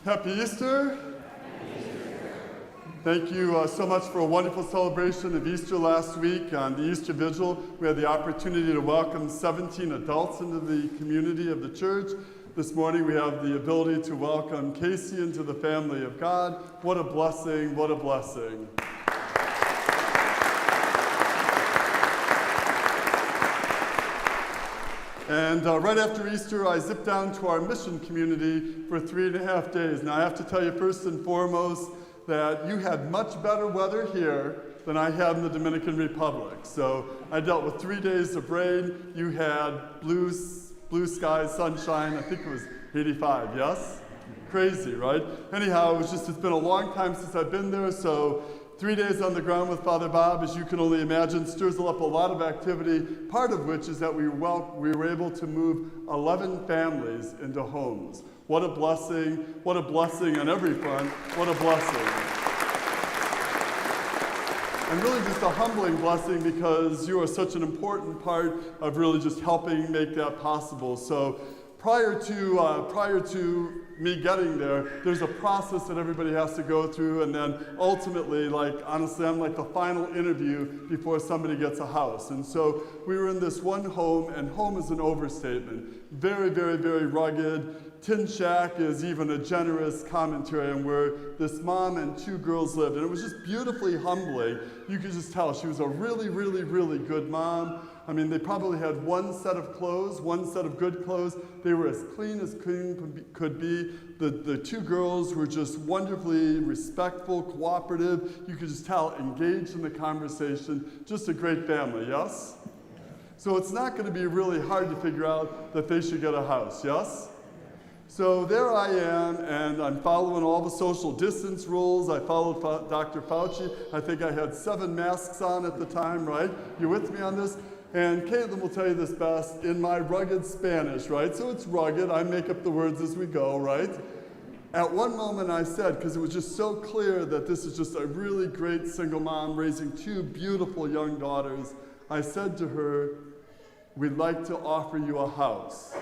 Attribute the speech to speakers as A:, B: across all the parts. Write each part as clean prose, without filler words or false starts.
A: Happy Easter. Thank you so much for a wonderful celebration of Easter last week. On the Easter Vigil, we had the opportunity to welcome 17 adults into the community of the church. This morning, we have the ability to welcome Casey into the family of God. What a blessing, what a blessing. And right after Easter, I zipped down to our mission community for 3.5 days. Now, I have to tell you first and foremost that you had much better weather here than I had in the Dominican Republic. So I dealt with 3 days of rain. You had blue skies, sunshine. I think it was 85, yes? Crazy, right? Anyhow, it's been a long time since I've been there, so 3 days on the ground with Father Bob, as you can only imagine, stirs up a lot of activity, part of which is that we were able to move 11 families into homes. What a blessing on every front, what a blessing. And really just a humbling blessing because you are such an important part of really just helping make that possible. So prior to me getting there, there's a process that everybody has to go through, and then ultimately, honestly, I'm like the final interview before somebody gets a house. And so we were in this one home, and home is an overstatement. Very, very, very rugged. Tin shack is even a generous commentary on where this mom and 2 girls lived. And it was just beautifully humbling. You could just tell she was a really, really, really good mom. I mean, they probably had one set of clothes, one set of good clothes. They were as clean could be. The 2 girls were just wonderfully respectful, cooperative. You could just tell, engaged in the conversation. Just a great family, yes? So it's not going to be really hard to figure out that they should get a house, yes? So there I am, and I'm following all the social distance rules. I followed Dr. Fauci. I think I had 7 masks on at the time, right? You with me on this? And Caitlin will tell you this best in my rugged Spanish, right? So it's rugged. I make up the words as we go, right? At one moment I said, because it was just so clear that this is just a really great single mom raising 2 beautiful young daughters, I said to her, "We'd like to offer you a house."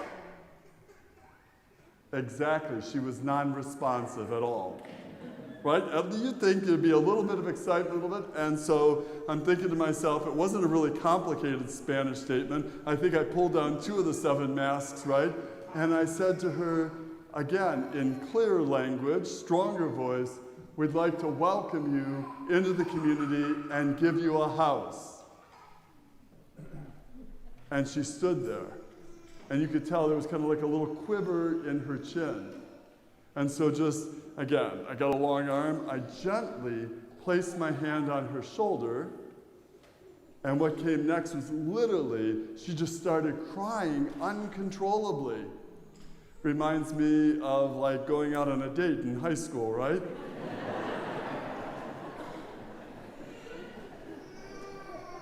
A: Exactly. She was non-responsive at all. Right? You'd think there'd be a little bit of excitement, and so I'm thinking to myself, it wasn't a really complicated Spanish statement. I think I pulled down 2 of the 7 masks, right? And I said to her, again, in clearer language, stronger voice, "We'd like to welcome you into the community and give you a house." And she stood there. And you could tell there was kind of like a little quiver in her chin. And so just, again, I got a long arm. I gently placed my hand on her shoulder. And what came next was literally, she just started crying uncontrollably. Reminds me of like going out on a date in high school, right?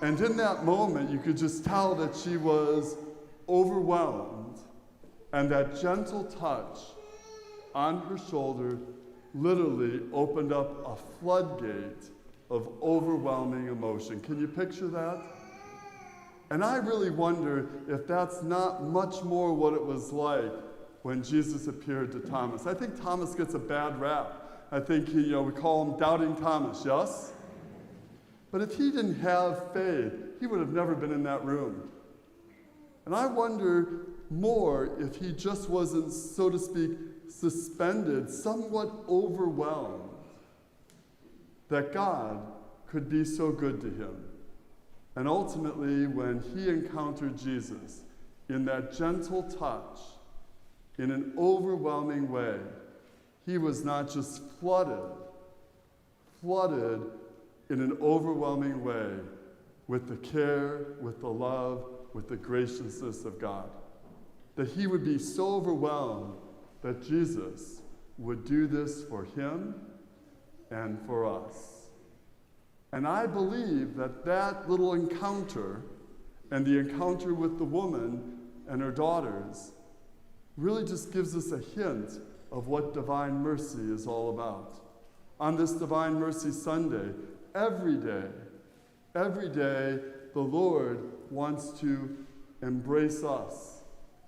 A: And in that moment, you could just tell that she was overwhelmed, and that gentle touch on her shoulder literally opened up a floodgate of overwhelming emotion. Can you picture that? And I really wonder if that's not much more what it was like when Jesus appeared to Thomas. I think Thomas gets a bad rap. I think we call him Doubting Thomas, yes? But if he didn't have faith, he would have never been in that room. And I wonder more if he just wasn't, so to speak, suspended, somewhat overwhelmed, that God could be so good to him. And ultimately, when he encountered Jesus in that gentle touch, in an overwhelming way, he was not just flooded in an overwhelming way with the care, with the love, with the graciousness of God. That he would be so overwhelmed that Jesus would do this for him and for us. And I believe that that little encounter and the encounter with the woman and her daughters really just gives us a hint of what divine mercy is all about. On this Divine Mercy Sunday, every day, the Lord wants to embrace us,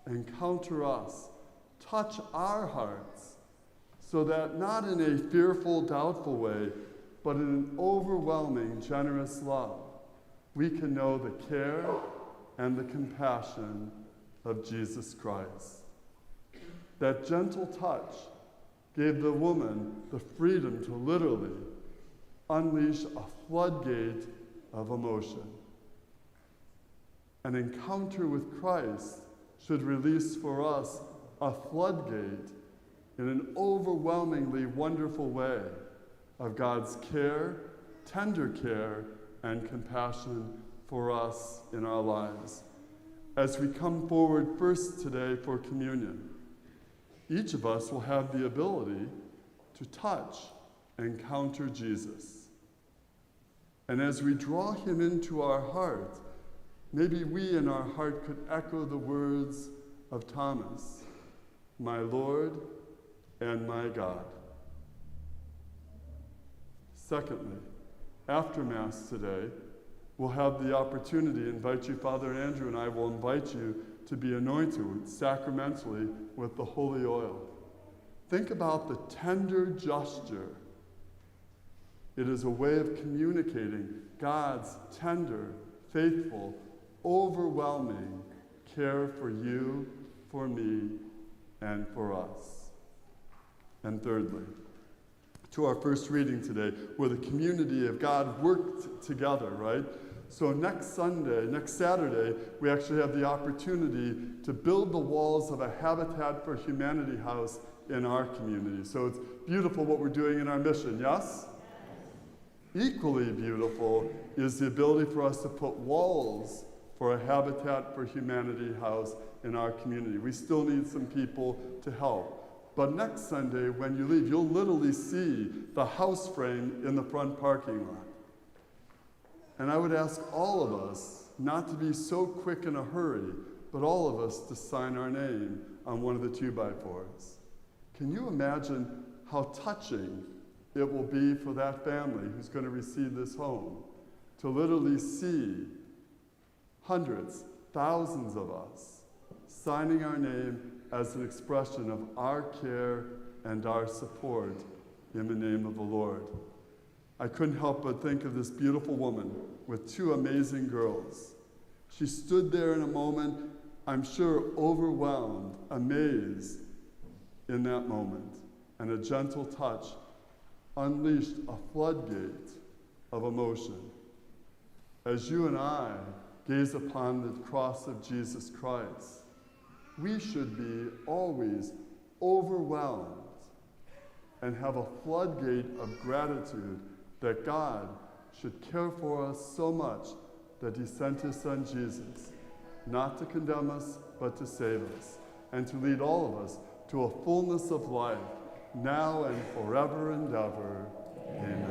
A: encounter us, touch our hearts, so that not in a fearful, doubtful way, but in an overwhelming, generous love, we can know the care and the compassion of Jesus Christ. That gentle touch gave the woman the freedom to literally unleash a floodgate of emotion. An encounter with Christ should release for us a floodgate in an overwhelmingly wonderful way of God's care, tender care, and compassion for us in our lives. As we come forward first today for communion, each of us will have the ability to touch and encounter Jesus. And as we draw him into our heart, maybe we in our heart could echo the words of Thomas, "My Lord and my God." Secondly, after Mass today, we'll have the opportunity to invite you, Father Andrew and I will invite you to be anointed sacramentally with the holy oil. Think about the tender gesture. It is a way of communicating God's tender, faithful, overwhelming care for you, for me, and for us. And thirdly, to our first reading today, where the community of God worked together, right? So next Saturday, we actually have the opportunity to build the walls of a Habitat for Humanity house in our community. So it's beautiful what we're doing in our mission, yes? Equally beautiful is the ability for us to put walls for a Habitat for Humanity house in our community. We still need some people to help. But next Sunday, when you leave, you'll literally see the house frame in the front parking lot. And I would ask all of us not to be so quick in a hurry, but all of us to sign our name on one of the 2x4s. Can you imagine how touching it will be for that family who's going to receive this home to literally see hundreds, thousands of us signing our name as an expression of our care and our support in the name of the Lord? I couldn't help but think of this beautiful woman with two amazing girls. She stood there in a moment, I'm sure overwhelmed, amazed in that moment, and a gentle touch unleashed a floodgate of emotion. As you and I gaze upon the cross of Jesus Christ, we should be always overwhelmed and have a floodgate of gratitude that God should care for us so much that he sent his son Jesus, not to condemn us, but to save us, and to lead all of us to a fullness of life, now and forever and ever. Amen.